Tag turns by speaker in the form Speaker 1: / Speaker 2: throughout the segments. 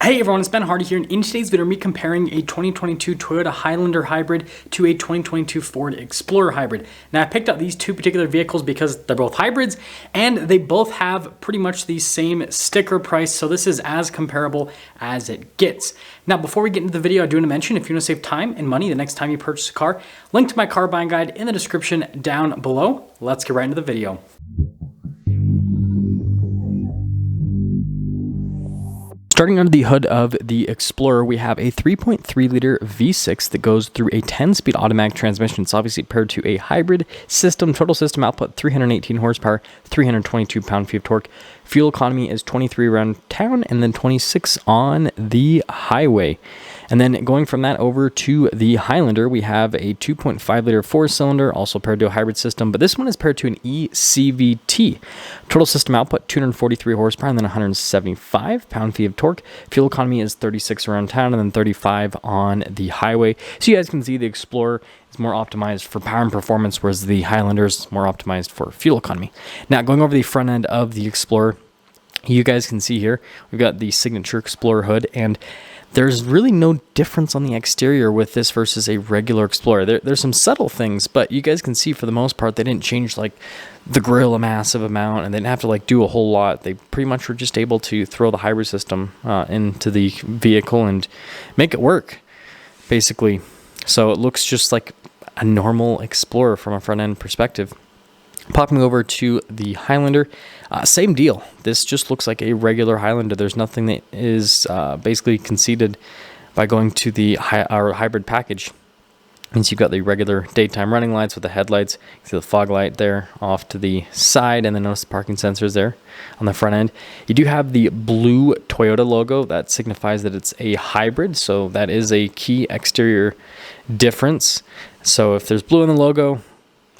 Speaker 1: Hey everyone, it's Ben Hardy here, and in today's video, me comparing a 2022 Toyota Highlander hybrid to a 2022 Ford Explorer hybrid. Now, I picked up these two particular vehicles because they're both hybrids, and they both have pretty much the same sticker price, so this is as comparable as it gets. Now, before we get into the video, I do want to mention, if you want to save time and money the next time you purchase a car, link to my car buying guide in the description down below. Let's get right into the video. Starting under the hood of the Explorer, we have a 3.3 liter V6 that goes through a 10-speed automatic transmission. It's obviously paired to a hybrid system. Total system output 318 horsepower, 322 pound-feet of torque. Fuel economy is 23 around town and then 26 on the highway. And then going from that over to the Highlander, we have a 2.5 liter four-cylinder, also paired to a hybrid system, but this one is paired to an eCVT. Total system output 243 horsepower and then 175 pound-feet of torque. Fuel economy is 36 around town and then 35 on the highway. So you guys can see the Explorer is more optimized for power and performance, whereas the Highlander is more optimized for fuel economy. Now, going over the front end of the Explorer, you guys can see here, we've got the signature Explorer hood, and there's really no difference on the exterior with this versus a regular Explorer. There's some subtle things, but you guys can see for the most part, they didn't change like the grille a massive amount, and they didn't have to like do a whole lot. They pretty much were just able to throw the hybrid system into the vehicle and make it work, basically. So it looks just like a normal Explorer from a front end perspective. Popping over to the Highlander, same deal. This just looks like a regular Highlander. There's nothing that is basically conceded by going to the hybrid package. And so you've got the regular daytime running lights with the headlights. You see the fog light there off to the side, and then notice the parking sensors there on the front end. You do have the blue Toyota logo. That signifies that it's a hybrid, so that is a key exterior difference. So if there's blue in the logo,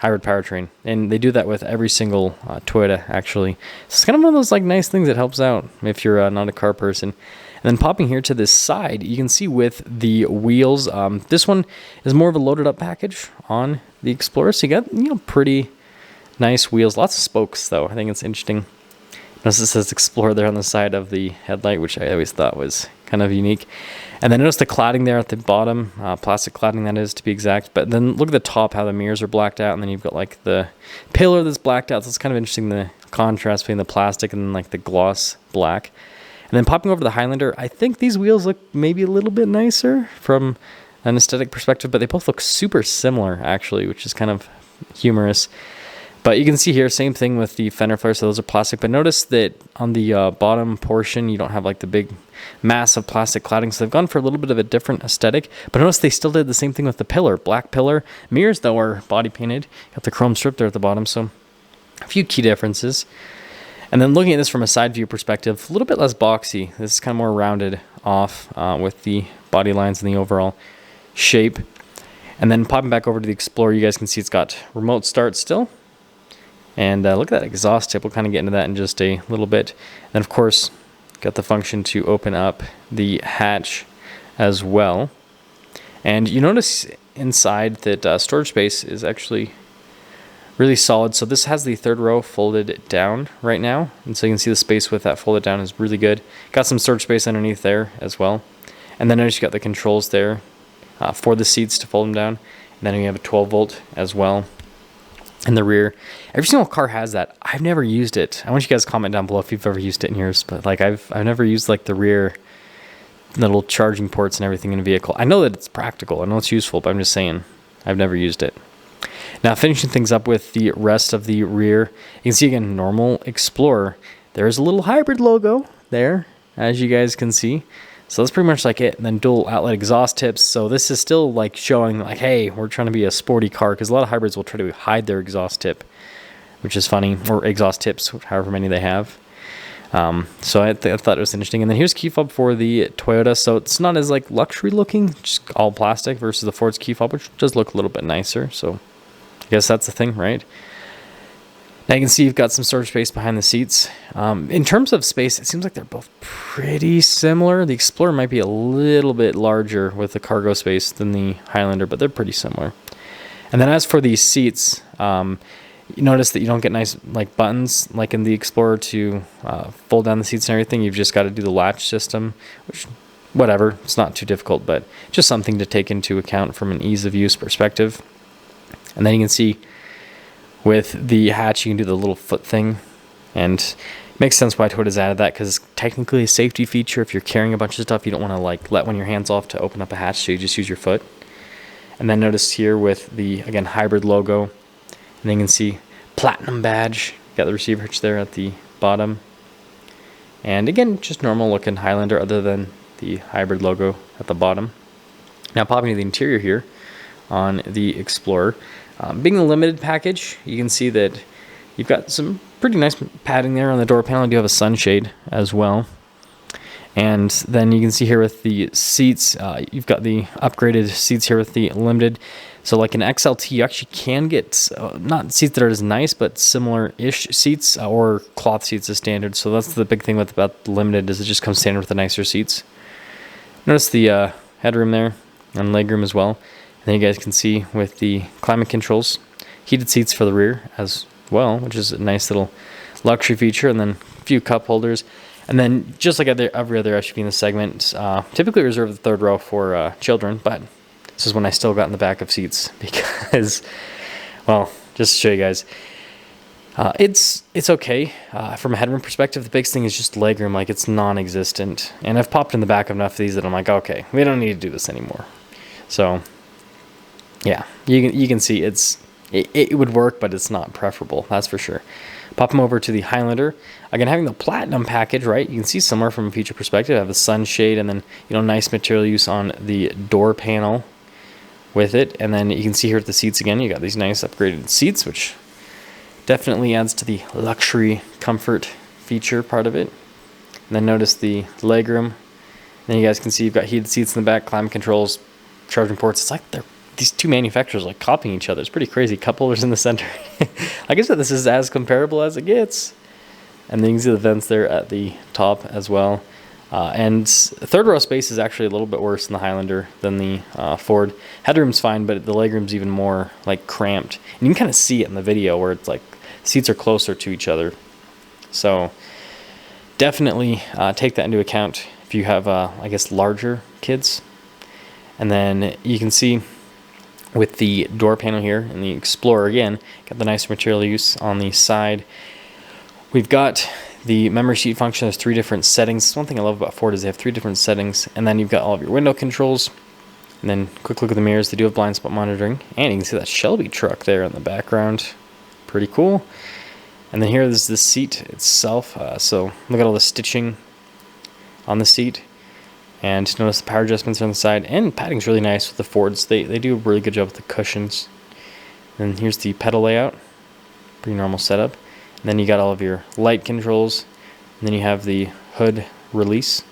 Speaker 1: hybrid powertrain, and they do that with every single Toyota, actually. So it's kind of one of those like nice things that helps out if you're not a car person. And then popping here to this side, you can see with the wheels, this one is more of a loaded up package on the Explorer. So you got pretty nice wheels, lots of spokes though. I think it's interesting. Notice it says Explorer there on the side of the headlight, which I always thought was kind of unique. And then notice the cladding there at the bottom, plastic cladding that is, to be exact. But then look at the top, how the mirrors are blacked out, and then you've got like the pillar that's blacked out. So it's kind of interesting, the contrast between the plastic and then like the gloss black. And then popping over to the Highlander, I think these wheels look maybe a little bit nicer from an aesthetic perspective, but they both look super similar actually, which is kind of humorous. But you can see here, same thing with the fender flares, so those are plastic. But notice that on the bottom portion, you don't have like the big massive plastic cladding. So they've gone for a little bit of a different aesthetic. But notice they still did the same thing with the pillar. Black pillar. Mirrors, though, are body painted. Got the chrome strip there at the bottom. So a few key differences. And then looking at this from a side view perspective, a little bit less boxy. This is kind of more rounded off with the body lines and the overall shape. And then popping back over to the Explorer, you guys can see it's got remote start still. And look at that exhaust tip. We'll kind of get into that in just a little bit. And then, of course, got the function to open up the hatch as well. And you notice inside that storage space is actually really solid. So this has the third row folded down right now. And so you can see the space with that folded down is really good. Got some storage space underneath there as well. And then notice you got the controls there for the seats to fold them down. And then you have a 12 volt as well in the rear. Every single car has that. I've never used it. I want you guys to comment down below if you've ever used it in yours, but like I've never used like the rear little charging ports and everything in a vehicle. I know that it's practical. I know it's useful, but I'm just saying I've never used it. Now, finishing things up with the rest of the rear, you can see again, normal Explorer. There's a little hybrid logo there, as you guys can see. So that's pretty much like it. And then dual outlet exhaust tips. So this is still like showing like, hey, we're trying to be a sporty car, because a lot of hybrids will try to hide their exhaust tip, which is funny, or exhaust tips, however many they have. So I thought it was interesting. And then here's key fob for the Toyota. So it's not as like luxury looking, just all plastic versus the Ford's key fob, which does look a little bit nicer. So I guess that's the thing, right? Now you can see you've got some storage space behind the seats. In terms of space, it seems like they're both pretty similar. The Explorer might be a little bit larger with the cargo space than the Highlander, but they're pretty similar. And then as for these seats, You notice that you don't get nice like buttons like in the Explorer to fold down the seats and everything. You've just got to do the latch system, which whatever, it's not too difficult, but just something to take into account from an ease of use perspective. And then you can see with the hatch, you can do the little foot thing, and it makes sense why Toyota's added that, because it's technically a safety feature. If you're carrying a bunch of stuff, you don't want to like let one of your hands off to open up a hatch, so you just use your foot. And then notice here with the, again, hybrid logo, and then you can see platinum badge. Got the receiver hitch there at the bottom. And again, just normal looking Highlander other than the hybrid logo at the bottom. Now popping to the interior here on the Explorer. Being the limited package, you can see that you've got some pretty nice padding there on the door panel. You do have a sunshade as well. And then you can see here with the seats, you've got the upgraded seats here with the limited. So like an XLT, you actually can get not seats that are as nice, but similar-ish seats, or cloth seats as standard. So that's the big thing about the limited, is it just comes standard with the nicer seats. Notice the headroom there and legroom as well. And then you guys can see with the climate controls, heated seats for the rear as well, which is a nice little luxury feature. And then a few cup holders. And then just like every other SUV in the segment, typically reserve the third row for children, but this is when I still got in the back of seats because, well, just to show you guys, it's okay. From a headroom perspective, the biggest thing is just legroom, like it's non-existent. And I've popped in the back of enough of these that I'm like, okay, we don't need to do this anymore. So, yeah, you can see it would work, but it's not preferable, that's for sure. Pop them over to the Highlander. Again, having the platinum package, right? You can see somewhere from a feature perspective, I have the sunshade and then, nice material use on the door panel with it. And then you can see here at the seats again, you got these nice upgraded seats, which definitely adds to the luxury comfort feature part of it. And then notice the legroom. Then you guys can see you've got heated seats in the back, climate controls, charging ports. It's like these two manufacturers like copying each other. It's pretty crazy. Cup holders in the center. Like I said, this is as comparable as it gets. And then you can see the vents there at the top as well. And third row space is actually a little bit worse in the Highlander than the Ford. Headroom's fine, but the legroom's even more like cramped. And you can kind of see it in the video where it's like seats are closer to each other. So definitely take that into account if you have, I guess, larger kids. And then you can see with the door panel here in the Explorer, again, got the nice material use on the side. We've got the memory seat function. There's 3 different settings. One thing I love about Ford is they have 3 different settings. And then you've got all of your window controls. And then quick look at the mirrors. They do have blind spot monitoring. And you can see that Shelby truck there in the background. Pretty cool. And then here is the seat itself. So look at all the stitching on the seat. And notice the power adjustments on the side. And padding's really nice with the Fords. They do a really good job with the cushions. And here's the pedal layout. Pretty normal setup. And then you got all of your light controls. And then you have the hood release.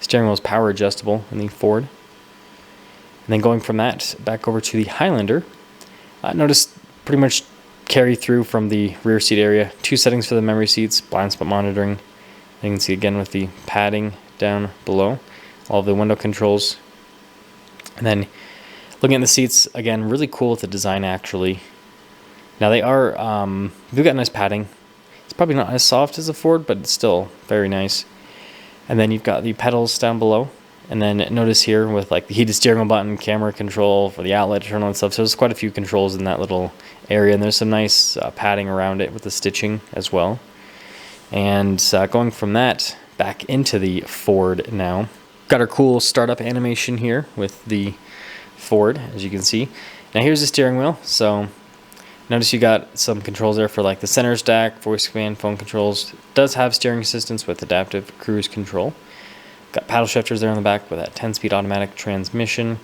Speaker 1: Steering wheel is power adjustable in the Ford. And then going from that back over to the Highlander. Notice pretty much carry through from the rear seat area. 2 settings for the memory seats, blind spot monitoring. And you can see again with the padding down below. All of the window controls. And then looking at the seats, again, really cool with the design actually. Now they are, they've got nice padding. It's probably not as soft as the Ford, but it's still very nice. And then you've got the pedals down below. And then notice here with like the heated steering wheel button, camera control for the outlet, turn on stuff. So there's quite a few controls in that little area. And there's some nice padding around it with the stitching as well. And going from that back into the Ford now. Got our cool startup animation here with the Ford, as you can see. Now here's the steering wheel. So notice you got some controls there for like the center stack, voice command, phone controls. It does have steering assistance with adaptive cruise control. Got paddle shifters there on the back with that 10-speed automatic transmission.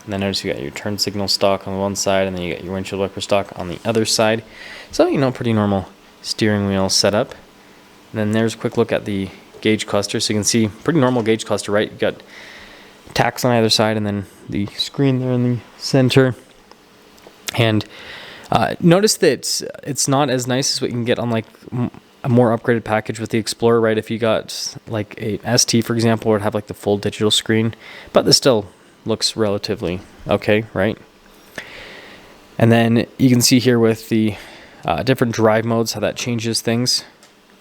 Speaker 1: And then notice you got your turn signal stock on one side, and then you got your windshield wiper stock on the other side. So, pretty normal steering wheel setup. And then there's a quick look at the gauge cluster. So you can see pretty normal gauge cluster, right? You've got tacks on either side and then the screen there in the center. And notice that it's not as nice as what you can get on like a more upgraded package with the Explorer, right? If you got like a ST, for example, would have like the full digital screen, but this still looks relatively okay, right? And then you can see here with the different drive modes, how that changes things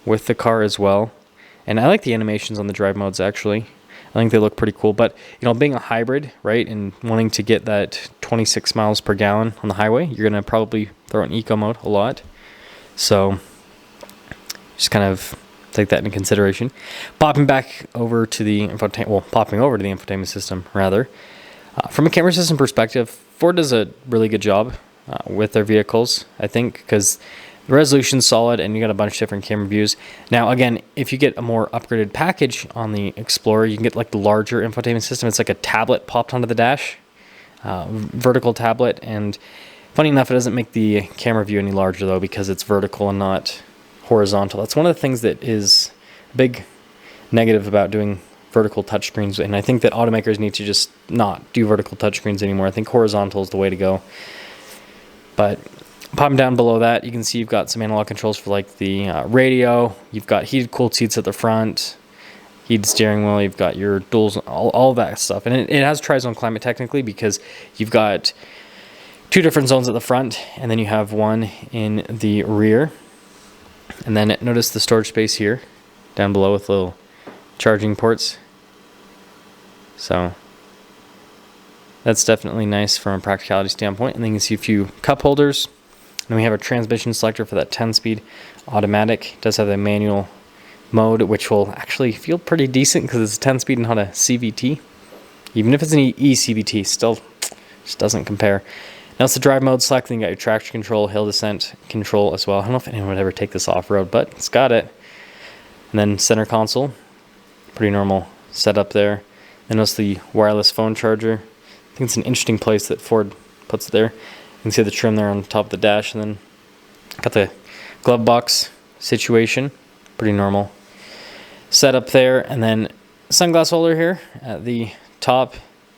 Speaker 1: with the car as well. And I like the animations on the drive modes, actually. I think they look pretty cool. But, you know, being a hybrid, right, and wanting to get that 26 miles per gallon on the highway, you're going to probably throw in eco mode a lot. So just kind of take that into consideration. Popping over to the infotainment system, rather. From a camera system perspective, Ford does a really good job with their vehicles, I think, because the resolution's solid and you got a bunch of different camera views. Now, again, if you get a more upgraded package on the Explorer, you can get like the larger infotainment system. It's like a tablet popped onto the dash, vertical tablet. And funny enough, it doesn't make the camera view any larger, though, because it's vertical and not horizontal. That's one of the things that is a big negative about doing vertical touchscreens, and I think that automakers need to just not do vertical touchscreens anymore. I think horizontal is the way to go. But popping down below that, you can see you've got some analog controls for like the radio. You've got heated, cooled seats at the front, heated steering wheel. You've got your duals, all that stuff, and it has tri-zone climate technically, because you've got 2 different zones at the front, and then you have one in the rear. And then notice the storage space here down below with little charging ports. So that's definitely nice from a practicality standpoint. And then you can see a few cup holders. And we have a transmission selector for that 10-speed automatic. It does have the manual mode, which will actually feel pretty decent because it's a 10-speed and not a CVT. Even if it's an e-CVT, still just doesn't compare. Now it's the drive mode select, then you got your traction control, hill descent control as well. I don't know if anyone would ever take this off-road, but it's got it. And then center console, pretty normal setup there. Then notice the wireless phone charger. I think it's an interesting place that Ford puts it there. You can see the trim there on top of the dash, and then got the glove box situation, pretty normal setup there. And then sunglass holder here at the top,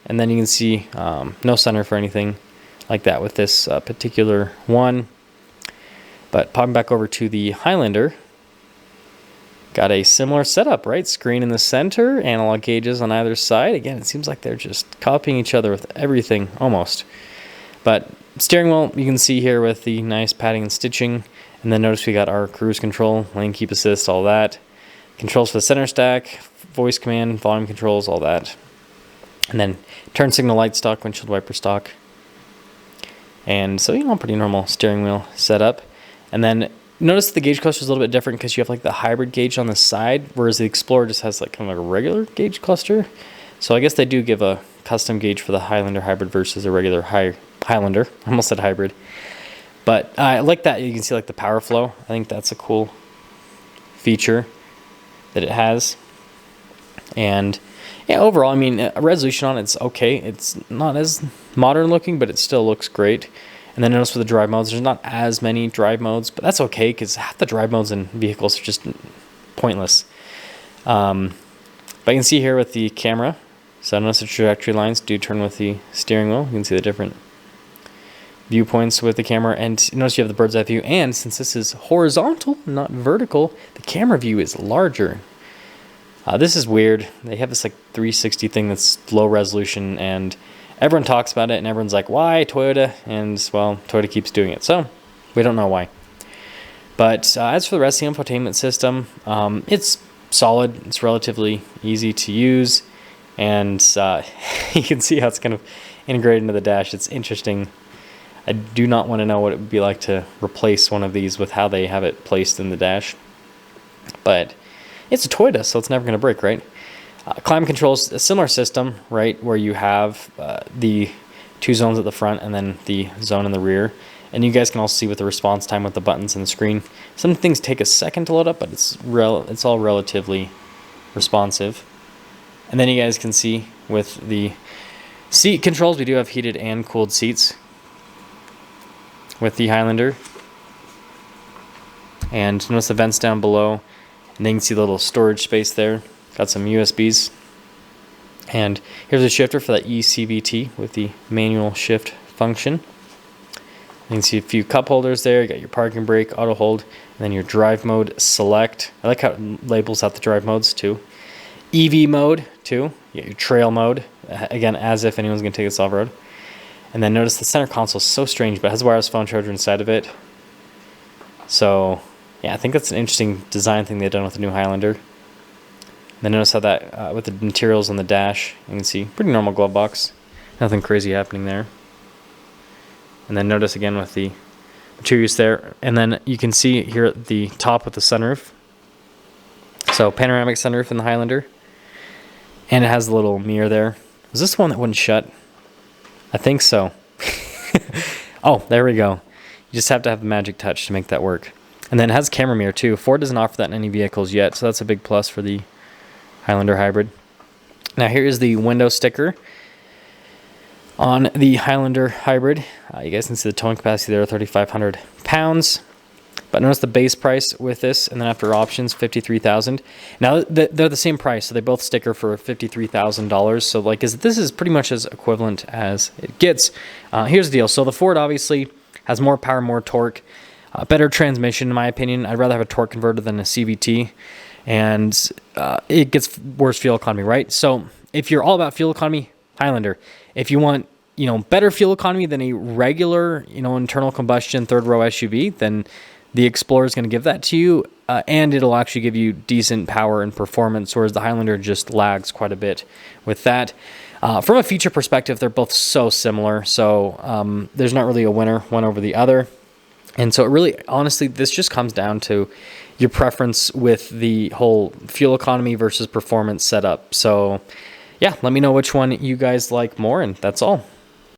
Speaker 1: and then you can see no center for anything like that with this particular one. But popping back over to the Highlander, got a similar setup, right? Screen in the center, analog gauges on either side. Again, it seems like they're just copying each other with everything, almost. But steering wheel, you can see here with the nice padding and stitching. And then notice we got our cruise control, lane keep assist, all that. Controls for the center stack, voice command, volume controls, all that. And then turn signal light stock, windshield wiper stock. And so, you know, pretty normal steering wheel setup. And then notice the gauge cluster is a little bit different because you have like the hybrid gauge on the side, whereas the Explorer just has like kind of like a regular gauge cluster. So I guess they do give a custom gauge for the Highlander hybrid versus a regular Highlander. I almost said hybrid. But I like that you can see like the power flow. I think that's a cool feature that it has. And yeah, overall, I mean, resolution on it's okay. It's not as modern looking, but it still looks great. And then notice with the drive modes, there's not as many drive modes, but that's okay because half the drive modes in vehicles are just pointless. But you can see here with the camera, so notice the trajectory lines do turn with the steering wheel. You can see the different viewpoints with the camera, and notice you have the bird's eye view. And since this is horizontal, not vertical, the camera view is larger. This is weird. They have this like 360 thing that's low resolution, and everyone talks about it, and everyone's like, why Toyota? And well, Toyota keeps doing it, so we don't know why. But as for the rest of the infotainment system, it's solid. It's relatively easy to use, and you can see how it's kind of integrated into the dash. It's interesting. I do not want to know what it would be like to replace one of these with how they have it placed in the dash. But it's a Toyota, so it's never going to break, right? Climate control is a similar system, right, where you have the 2 zones at the front and then the zone in the rear. And you guys can also see with the response time with the buttons and the screen. Some things take a second to load up, but it's all relatively responsive. And then you guys can see with the seat controls, we do have heated and cooled seats with the Highlander. And notice the vents down below. And then you can see the little storage space there. Got some USBs. And here's a shifter for that eCVT with the manual shift function. You can see a few cup holders there. You got your parking brake, auto hold, and then your drive mode select. I like how it labels out the drive modes too. EV mode too. You got your trail mode. Again, as if anyone's going to take this off-road. And then notice the center console is so strange, but it has a wireless phone charger inside of it. So yeah, I think that's an interesting design thing they've done with the new Highlander. Then notice how that with the materials on the dash, you can see pretty normal glove box, nothing crazy happening there. And then notice again with the materials there, and then you can see here at the top with the sunroof. So panoramic sunroof in the Highlander, and it has a little mirror there. Was this the one that wouldn't shut? I think so. Oh, there we go. You just have to have the magic touch to make that work. And then it has camera mirror too. Ford doesn't offer that in any vehicles yet, so that's a big plus for the Highlander hybrid. Now here is the window sticker on the Highlander hybrid. You guys can see the towing capacity there, 3,500 pounds. But notice the base price with this, and then after options, $53,000. Now they're the same price, so they both sticker for $53,000. So like, this is pretty much as equivalent as it gets. Here's the deal. So the Ford obviously has more power, more torque, better transmission in my opinion. I'd rather have a torque converter than a CVT, and it gets worse fuel economy, right? So if you're all about fuel economy, Highlander. If you want, better fuel economy than a regular, internal combustion third row SUV, then the Explorer is going to give that to you, and it'll actually give you decent power and performance, whereas the Highlander just lags quite a bit with that. From a feature perspective, they're both so similar, so there's not really a winner one over the other. And so it really, honestly, this just comes down to your preference with the whole fuel economy versus performance setup. So yeah, let me know which one you guys like more, and that's all.